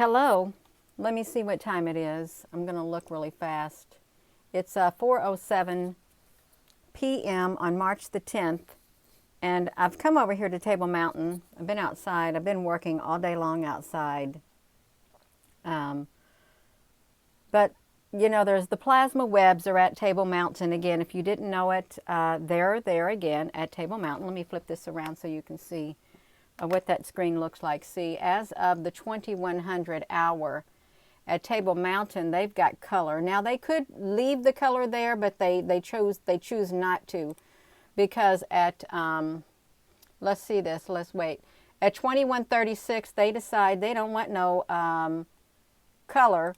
Hello. Let me see what time it is. I'm going to look really fast. It's 4:07 p.m. on March the 10th, and I've come over here to Table Mountain. I've been outside. I've been working all day long outside. Um, but, you know, there's the plasma webs are at Table Mountain. Again, if you didn't know it, they're there again at Table Mountain. Let me flip this around so you can see what that screen looks like. See, as of the 2100 hour at Table Mountain, they've got color. Now they could leave the color there, but they choose not to, because at let's see this. Let's wait. At 2136, they decide they don't want no color.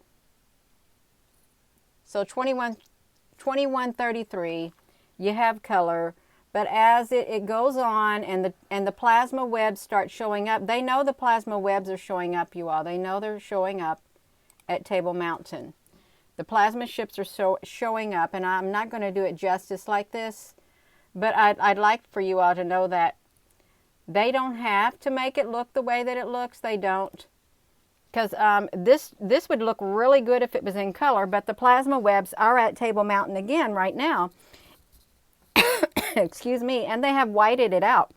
So 2133, you have color. But as it goes on and the plasma webs start showing up, they know the plasma webs are showing up, you all. They know they're showing up at Table Mountain. The plasma ships are showing up, and I'm not going to do it justice like this, but I'd like for you all to know that they don't have to make it look the way that it looks. They don't. Because this would look really good if it was in color, but the plasma webs are at Table Mountain again right now. Excuse me, and they have whited it out,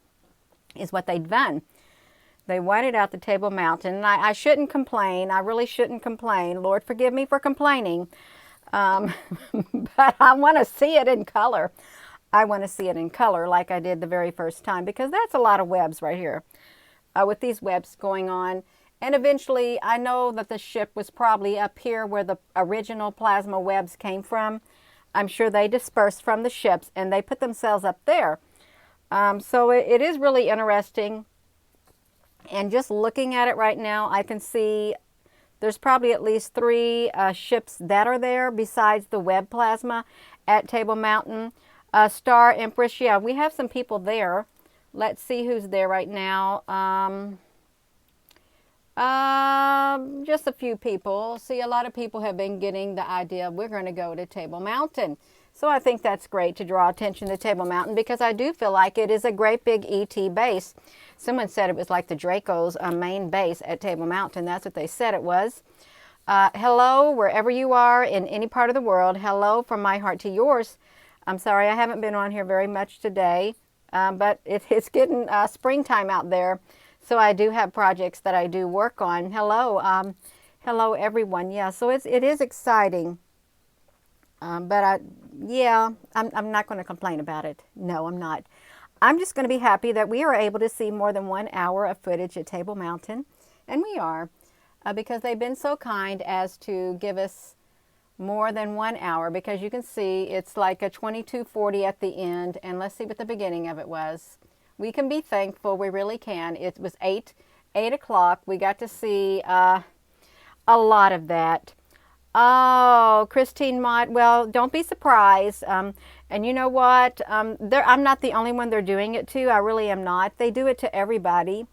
is what they've done. They whited out the Table Mountain, and I shouldn't complain. I really shouldn't complain. Lord, forgive me for complaining. But I want to see it in color. I want to see it in color like I did the very first time, because that's a lot of webs right here with these webs going on. And eventually, I know that the ship was probably up here where the original plasma webs came from. I'm sure they dispersed from the ships and they put themselves up there. So it is really interesting. And just looking at it right now, I can see there's probably at least 3 ships that are there besides the web plasma at Table Mountain. Star Empress, yeah, we have some people there. Let's see who's there right now. Just a few people. See, a lot of people have been getting the idea we're going to go to Table Mountain. So I think that's great to draw attention to Table Mountain, because I do feel like it is a great big ET base. Someone said it was like the Draco's main base at Table Mountain. That's what they said it was. Hello, wherever you are in any part of the world. Hello from my heart to yours. I'm sorry I haven't been on here very much today, but it's getting springtime out there. So I do have projects that I do work on. Hello, hello everyone. Yeah, so it is exciting. I'm not going to complain about it. No, I'm not. I'm just going to be happy that we are able to see more than 1 hour of footage at Table Mountain, and we are, because they've been so kind as to give us more than 1 hour. Because you can see it's like a 22:40 at the end, and let's see what the beginning of it was. We can be thankful. We really can. It was 8 o'clock. We got to see a lot of that. Oh, Christine Mott. Well, don't be surprised. And you know what? I'm not the only one they're doing it to. I really am not. They do it to everybody.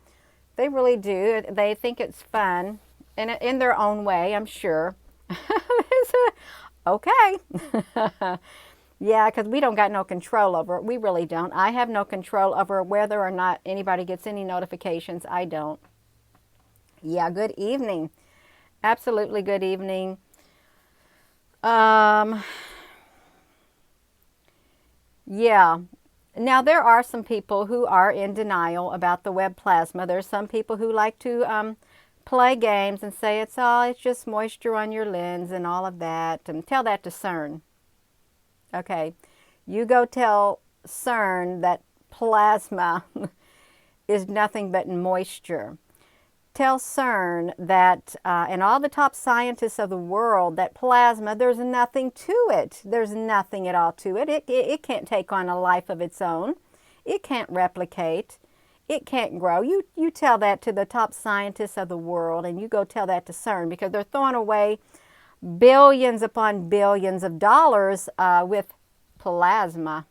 They really do. They think it's fun, and in their own way, I'm sure. Okay. Yeah, because we don't got no control over it. We really don't. I have no control over whether or not anybody gets any notifications. I don't. Yeah, good evening. Absolutely good evening. Yeah. Now, there are some people who are in denial about the web plasma. There's some people who like to play games and say it's just moisture on your lens and all of that. And tell that to CERN. Okay, you go tell CERN that plasma is nothing but moisture. Tell CERN that, and all the top scientists of the world, that plasma, there's nothing to it. There's nothing at all to it. It can't take on a life of its own. It can't replicate. It can't grow. You tell that to the top scientists of the world, and you go tell that to CERN, because they're throwing away billions upon billions of dollars with plasma.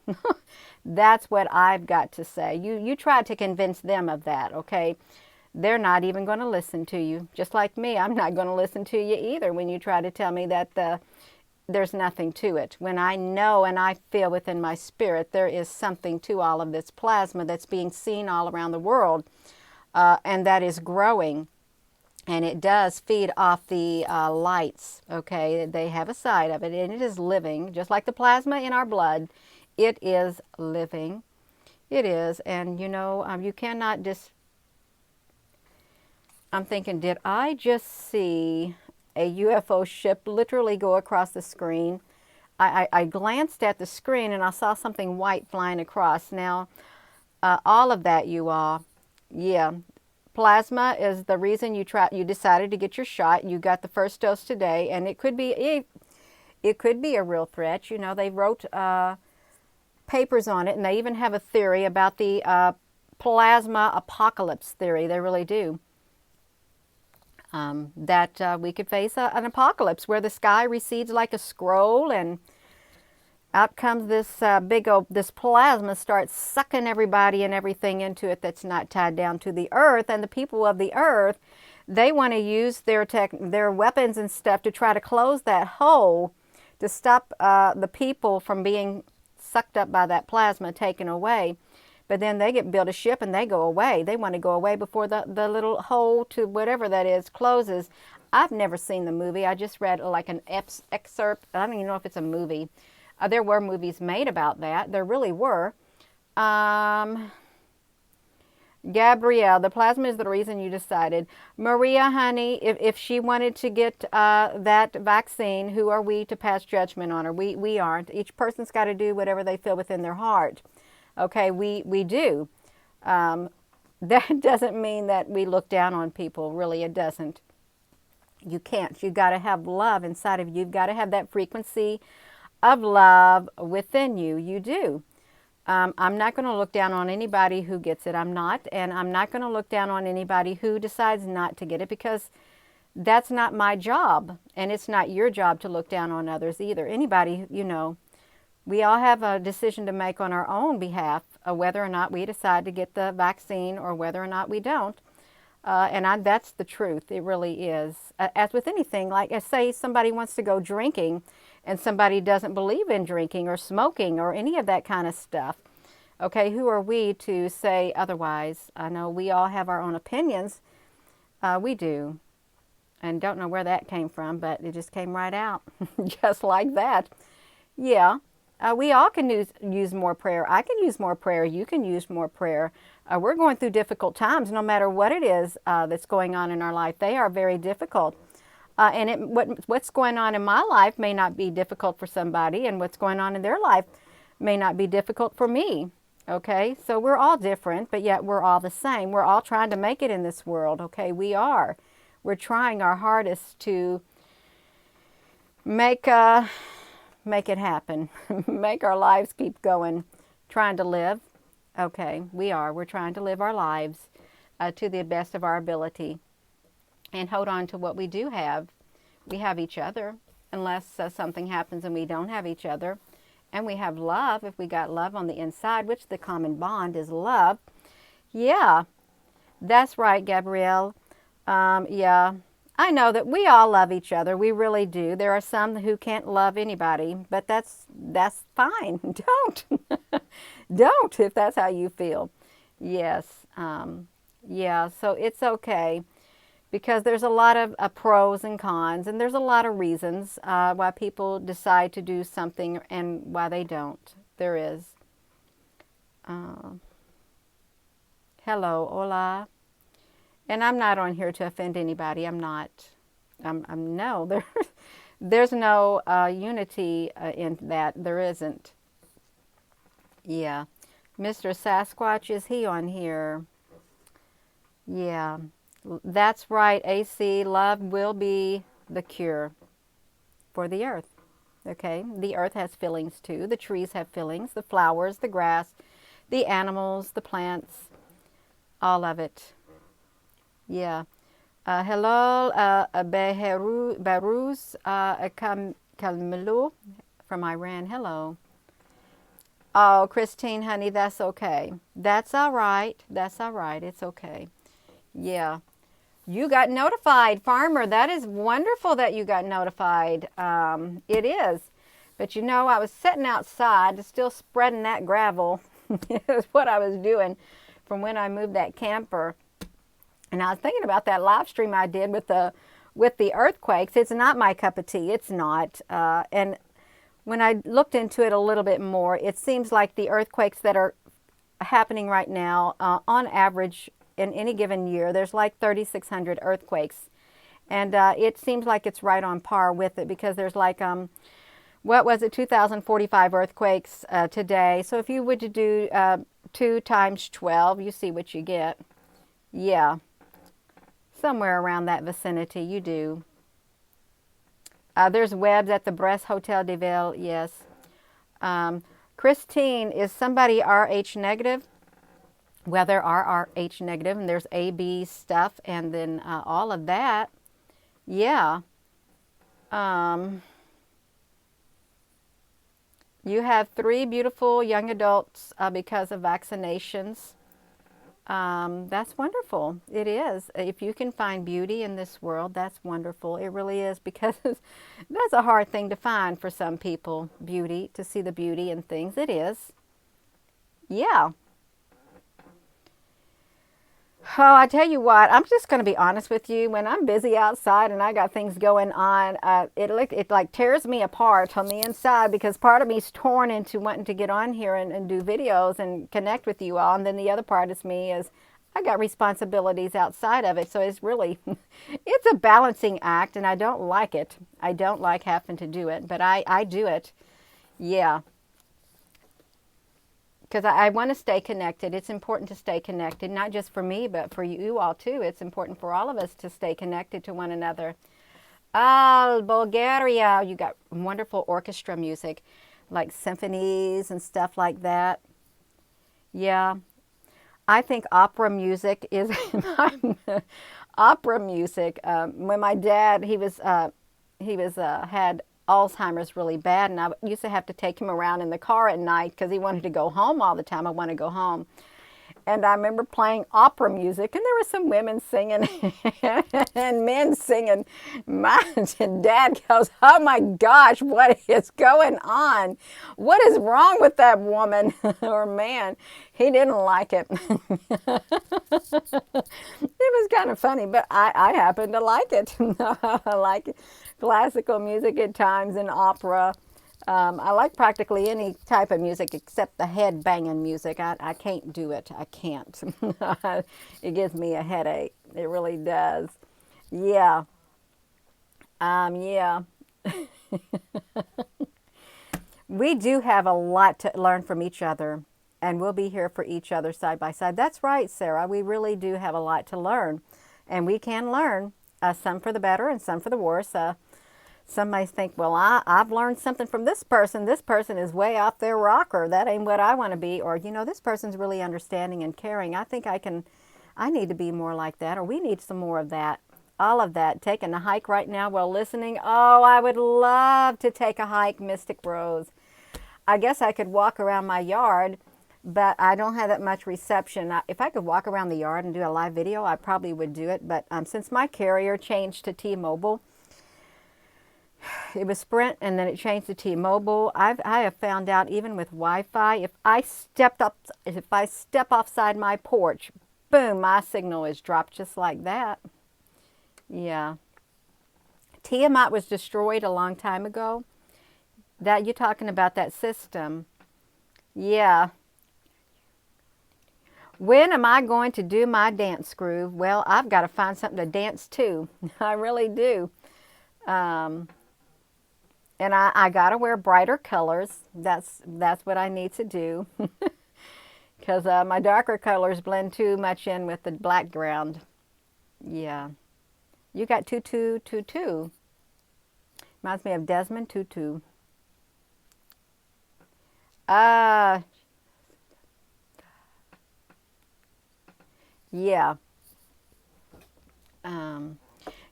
That's what I've got to say. You try to convince them of that, okay? They're not even going to listen to you. Just like me, I'm not going to listen to you either when you try to tell me that there's nothing to it. When I know and I feel within my spirit there is something to all of this plasma that's being seen all around the world, and that is growing. And it does feed off the lights, okay? They have a side of it, and it is living, just like the plasma in our blood. It is living. It is, and you know, you cannot just... I'm thinking, did I just see a UFO ship literally go across the screen? I glanced at the screen and I saw something white flying across. Now, all of that, you all, yeah. Plasma is the reason you decided to get your shot. You got the first dose today, and it could be a real threat. You know, they wrote papers on it, and they even have a theory about the plasma apocalypse theory. They really do. That we could face an apocalypse where the sky recedes like a scroll, and out comes this this plasma starts sucking everybody and everything into it that's not tied down to the earth. And the people of the earth, they want to use their weapons and stuff to try to close that hole, to stop the people from being sucked up by that plasma, taken away. But then they build a ship and they go away. They want to go away before the little hole to whatever that is closes. I've never seen the movie. I just read like an excerpt. I don't even know if it's a movie. There were movies made about that. There really were. Gabrielle, the plasma is the reason you decided. Maria, honey, if she wanted to get that vaccine, who are we to pass judgment on her? We aren't. Each person's got to do whatever they feel within their heart. Okay, we do. That doesn't mean that we look down on people. Really, it doesn't. You can't. You've got to have love inside of you. You've got to have that frequency of love within you. You do. I'm not going to look down on anybody who gets it. I'm not. And I'm not going to look down on anybody who decides not to get it, because that's not my job. And it's not your job to look down on others either. Anybody, you know, we all have a decision to make on our own behalf of whether or not we decide to get the vaccine or whether or not we don't. That's the truth. It really is. As with anything, like say somebody wants to go drinking and somebody doesn't believe in drinking or smoking or any of that kind of stuff. Okay, who are we to say otherwise? I know we all have our own opinions. We do. And don't know where that came from, but it just came right out. Just like that. Yeah. We all can use more prayer. I can use more prayer. You can use more prayer. We're going through difficult times, no matter what it is that's going on in our life. They are very difficult. What's going on in my life may not be difficult for somebody, and what's going on in their life may not be difficult for me. Okay, so we're all different, but yet we're all the same. We're all trying to make it in this world. Okay, we are. We're trying our hardest to make it happen. Make our lives keep going, trying to live. Okay, we are. We're trying to live our lives to the best of our ability and hold on to what we do have. We have each other, unless something happens and we don't have each other. And we have love, if we got love on the inside, which the common bond is love. Yeah, that's right, Gabrielle. Yeah. I know that we all love each other. We really do. There are some who can't love anybody, but that's fine. Don't. Don't, if that's how you feel. Yes. Yeah, so it's okay, because there's a lot of pros and cons, and there's a lot of reasons why people decide to do something and why they don't. There is. Hello, hola. And I'm not on here to offend anybody. I'm not. No, there's no unity in that. There isn't. Yeah. Mr. Sasquatch, is he on here? Yeah. That's right, AC. Love will be the cure for the earth. Okay? The earth has feelings too. The trees have feelings. The flowers, the grass, the animals, the plants, all of it. Yeah. Hello, Behruz Kalmelu from Iran. Hello. Oh, Christine, honey, that's okay. That's all right. That's all right. It's okay. Yeah. You got notified, Farmer. That is wonderful that you got notified. It is. But you know, I was sitting outside, still spreading that gravel. Is what I was doing from when I moved that camper. And I was thinking about that live stream I did with the earthquakes. It's not my cup of tea. It's not. And when I looked into it a little bit more, it seems like the earthquakes that are happening right now, on average, in any given year, there's like 3,600 earthquakes. And it seems like it's right on par with it because there's like, what was it, 2,045 earthquakes today. So if you were to do 2 times 12, you see what you get. Yeah, somewhere around that vicinity, you do. There's webs at the Brest Hotel de Ville, yes. Christine, is somebody RH negative? Well, there are RH negative, and there's AB stuff, and then all of that. Yeah. You have 3 beautiful young adults because of vaccinations. That's wonderful. It is. If you can find beauty in this world, that's wonderful. It really is, because that's a hard thing to find for some people, beauty, to see the beauty in things. It is. Yeah. Oh, I tell you what, I'm just going to be honest with you. When I'm busy outside and I got things going on, it like tears me apart on the inside, because part of me's torn into wanting to get on here and do videos and connect with you all. And then the other part is me is I got responsibilities outside of it. So it's really, it's a balancing act, and I don't like it. I don't like having to do it, but I do it. Yeah. Because I want to stay connected. It's important to stay connected, not just for me, but for you all too. It's important for all of us to stay connected to one another. Bulgaria, you got wonderful orchestra music, like symphonies and stuff like that. Yeah, I think opera music is opera music. When my dad, he was had Alzheimer's really bad, and I used to have to take him around in the car at night because he wanted to go home all the time. I want to go home. And I remember playing opera music, and there were some women singing and men singing. My dad goes, "Oh my gosh, what is going on? What is wrong with that woman or man?" He didn't like it. It was kind of funny, but I happen to like it. I like classical music at times and opera. I like practically any type of music except the head banging music. I can't do it. I can't. It gives me a headache. It really does. Yeah. Yeah. We do have a lot to learn from each other, and we'll be here for each other side by side. That's right, Sarah. We really do have a lot to learn, and we can learn, some for the better and some for the worse. Some might think, well, I've learned something from this person. This person is way off their rocker. That ain't what I want to be. Or, this person's really understanding and caring. I think I need to be more like that. Or we need some more of that. All of that. Taking a hike right now while listening. Oh, I would love to take a hike, Mystic Rose. I guess I could walk around my yard, but I don't have that much reception. If I could walk around the yard and do a live video, I probably would do it. But since my carrier changed to T-Mobile, it was Sprint, and then it changed to T-Mobile. I have found out, even with Wi-Fi, if I step offside my porch, boom, my signal is dropped just like that. Yeah. Tiamat was destroyed a long time ago. That you're talking about that system. Yeah. When am I going to do my dance groove? Well, I've got to find something to dance to. I really do. And I got to wear brighter colors. That's what I need to do. Because my darker colors blend too much in with the background. Yeah. You got 2222. Reminds me of Desmond Tutu. Yeah.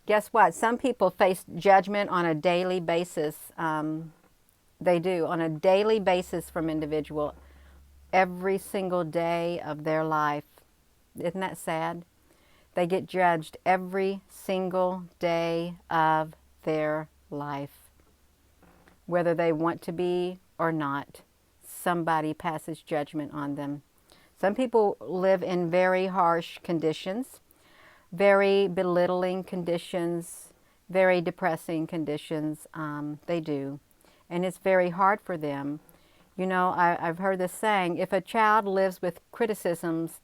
Guess what? Some people face judgment on a daily basis. They do, on a daily basis from individual, every single day of their life. Isn't that sad? They get judged every single day of their life. Whether they want to be or not, somebody passes judgment on them. Some people live in very harsh conditions. very belittling conditions, very depressing conditions. They do. And it's very hard for them. You know, I've heard this saying, if a child lives with criticisms,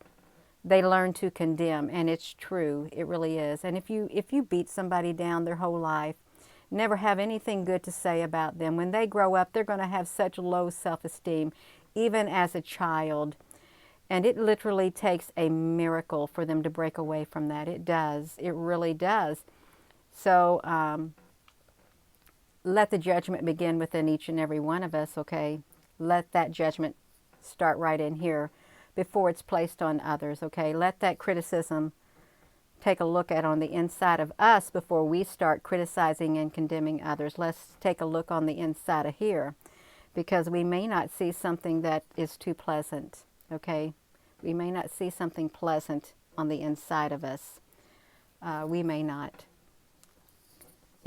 they learn to condemn, and it's true. It really is. And if you beat somebody down their whole life, never have anything good to say about them, when they grow up, they're going to have such low self-esteem, even as a child. And it literally takes a miracle for them to break away from that. It does. It really does. So let the judgment begin within each and every one of us, okay? Let that judgment start right in here before it's placed on others, okay? Let that criticism take a look at on the inside of us before we start criticizing and condemning others. Let's take a look on the inside of here, because we may not see something that is too pleasant, okay? We may not see something pleasant on the inside of us. We may not.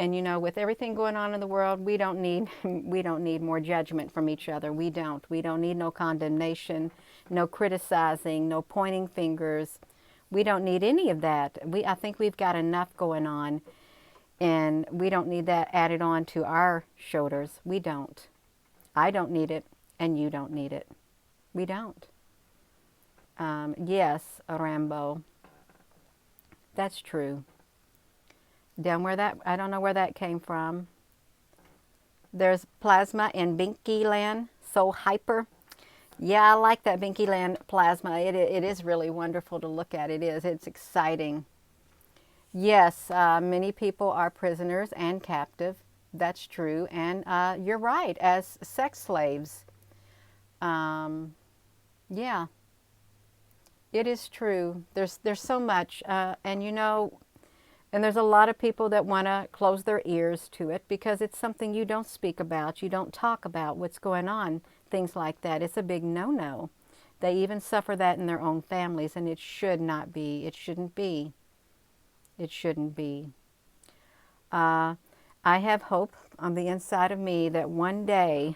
And you know, with everything going on in the world, we don't need more judgment from each other. We don't need no condemnation, no criticizing, no pointing fingers. We don't need any of that. I think we've got enough going on, and we don't need that added on to our shoulders. We don't. I don't need it, and you don't need it. We don't. Yes, Rambo. That's true. Down where that, I don't know where that came from. There's plasma in Binky Land, so hyper. Yeah, I like that Binky Land plasma. It is really wonderful to look at. It is. It's exciting. Yes, many people are prisoners and captive. That's true. And you're right, as sex slaves. Yeah, it is true. There's so much. And you know, and there's a lot of people that want to close their ears to it because it's something you don't speak about. You don't talk about what's going on, things like that. It's a big no-no. They even suffer that in their own families, and it should not be. It shouldn't be. It shouldn't be. I have hope on the inside of me that one day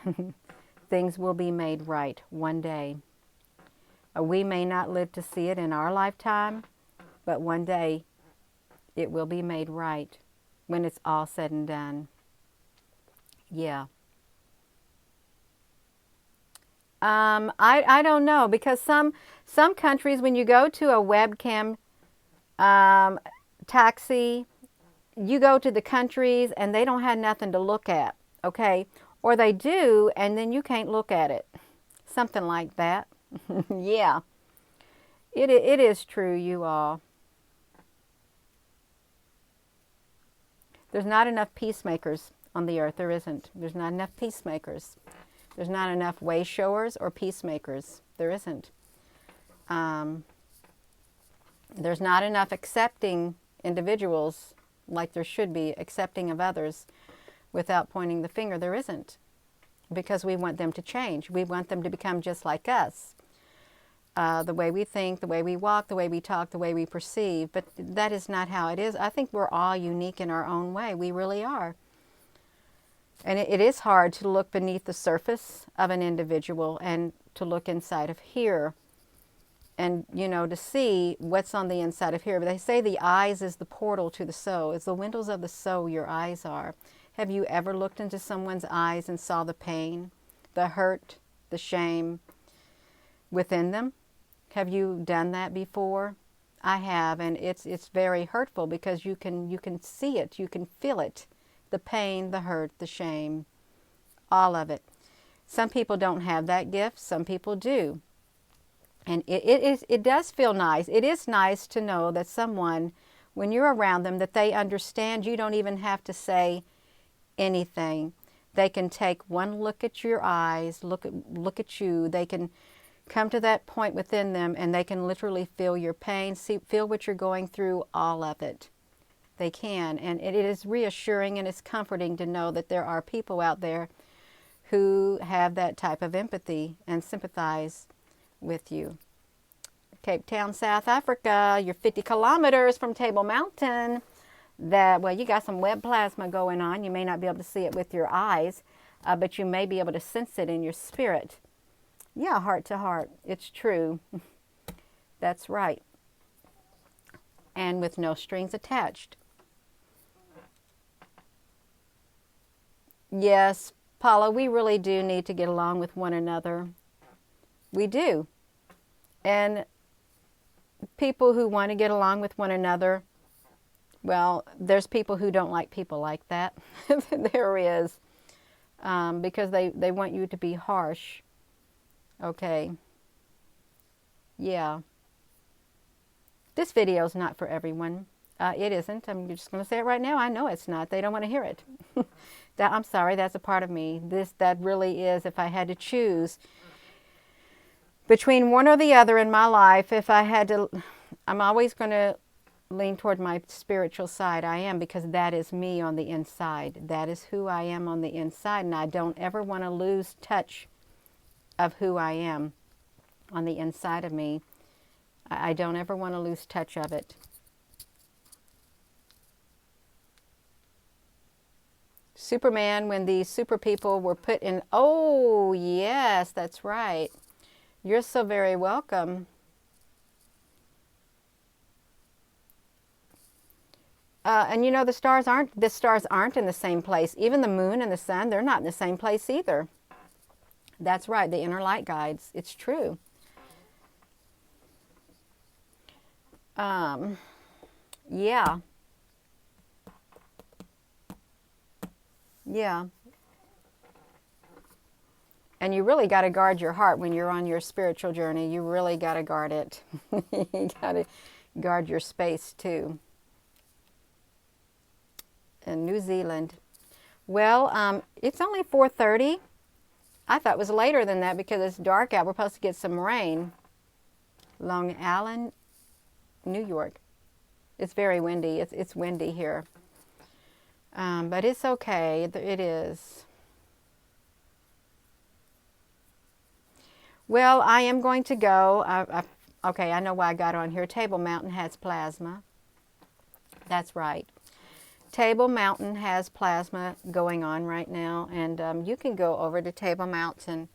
things will be made right. One day. We may not live to see it in our lifetime, but one day it will be made right when it's all said and done. Yeah. I don't know, because some countries, when you go to a webcam taxi, you go to the countries and they don't have nothing to look at, okay? Or they do, and then you can't look at it. Something like that. Yeah. It is true, you all. There's not enough peacemakers on the earth. There isn't. There's not enough peacemakers. There's not enough way showers or peacemakers. There isn't. There's not enough accepting individuals like there should be, accepting of others without pointing the finger. There isn't. Because we want them to change. We want them to become just like us. The way we think, the way we walk, the way we talk, the way we perceive. But that is not how it is. I think we're all unique in our own way. We really are. And it is hard to look beneath the surface of an individual and to look inside of here. And, you know, to see what's on the inside of here. But they say the eyes is the portal to the soul. It's the windows of the soul, your eyes are. Have you ever looked into someone's eyes and saw the pain, the hurt, the shame within them? Have you done that before? I have, and it's very hurtful because you can see it, you can feel it, the pain, the hurt, the shame, all of it. Some people don't have that gift, some people do. And it does feel nice. It is nice to know that someone, when you're around them, that they understand. You don't even have to say anything. They can take one look at your eyes, look at you. They can come to that point within them, and they can literally feel your pain, feel what you're going through, all of it. They can. And it is reassuring and it's comforting to know that there are people out there who have that type of empathy and sympathize with you. Cape Town, South Africa, you're 50 kilometers from Table Mountain. Well, you got some web plasma going on. You may not be able to see it with your eyes, but you may be able to sense it in your spirit. Yeah, heart to heart. It's true. That's right. and with no strings attached. Yes, Paula, we really do need to get along with one another. We do. And people who want to get along with one another, well, there's people who don't like people like that. There is. Because they want you to be harsh. Okay. Yeah. This video is not for everyone. It isn't. I'm just going to say it right now. I know it's not. They don't want to hear it. I'm sorry. That's a part of me. That really is. If I had to choose between one or the other in my life, if I had to, I'm always going to lean toward my spiritual side. I am, because that is me on the inside. That is who I am on the inside, and I don't ever want to lose touch of who I am on the inside of me. I don't ever want to lose touch of it. Superman, when these super people were put in, oh yes, that's right. You're so very welcome. And you know, the stars aren't in the same place. Even the moon and the sun, they're not in the same place either. That's right, the inner light guides. It's true. Yeah. Yeah. And you really got to guard your heart when you're on your spiritual journey. You really got to guard it. You got to guard your space too. In New Zealand. Well, it's only 4:30. I thought it was later than that because it's dark out. We're supposed to get some rain. Long Island, New York. It's very windy. It's windy here. But it's okay. It is. Well, I am going to go. Okay, I know why I got on here. Table Mountain has plasma. That's right. Table Mountain has plasma going on right now, and you can go over to Table Mountain.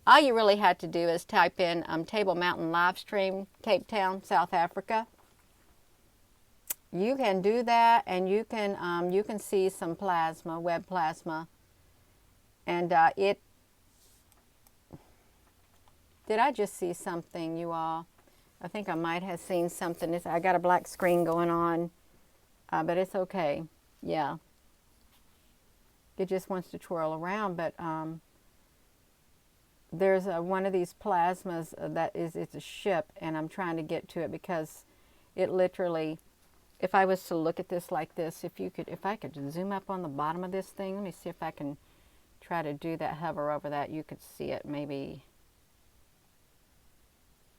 All you really had to do is type in Table Mountain live stream, Cape Town, South Africa. You can do that, and you can see some plasma, web plasma, and it. Did I just see something, you all? I think I might have seen something. I got a black screen going on. But it's okay. Yeah. It just wants to twirl around. But there's one of these plasmas it's a ship, and I'm trying to get to it because it literally, if I was to look at this like this, if I could zoom up on the bottom of this thing, let me see if I can try to do that, hover over that, you could see it maybe.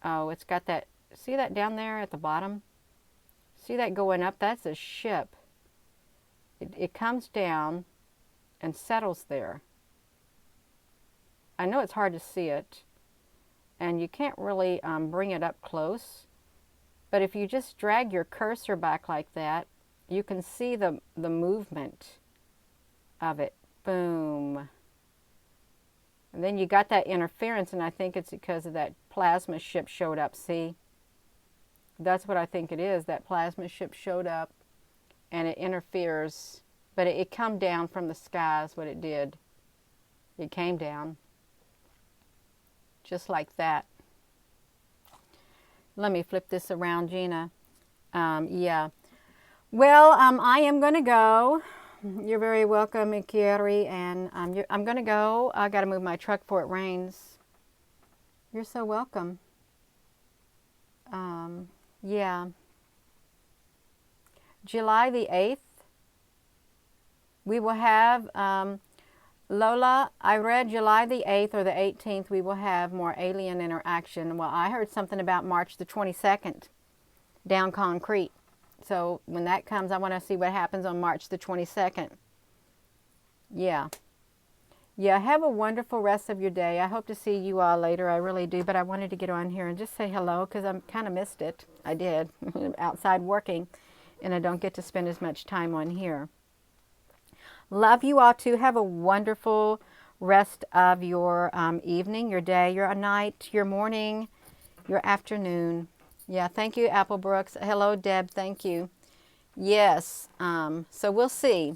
Oh, it's got that, see that down there at the bottom? See that going up? That's a ship. It comes down and settles there. I know it's hard to see it, and you can't really bring it up close, but if you just drag your cursor back like that, you can see the movement of it. Boom. And then you got that interference, and I think it's because of that plasma ship showed up. See? That's what I think it is. That plasma ship showed up, and it interferes. But it come down from the sky is what it did. It came down. Just like that. Let me flip this around, Gina. Yeah. Well, I am going to go. You're very welcome, Ikieri, and I'm going to go. I got to move my truck before it rains. You're so welcome. Yeah. July the 8th, we will have, Lola, I read July the 8th or the 18th, we will have more alien interaction. Well, I heard something about March the 22nd, down Concrete. So when that comes, I want to see what happens on March the 22nd. Yeah. Yeah, have a wonderful rest of your day. I hope to see you all later. I really do. But I wanted to get on here and just say hello because I kind of missed it. I did. Outside working. And I don't get to spend as much time on here. Love you all too. Have a wonderful rest of your evening, your day, your night, your morning, your afternoon. Yeah, thank you, Apple Brooks. Hello, Deb. Thank you. Yes. So we'll see.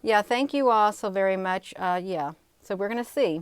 Yeah, thank you all so very much. Yeah, so we're going to see.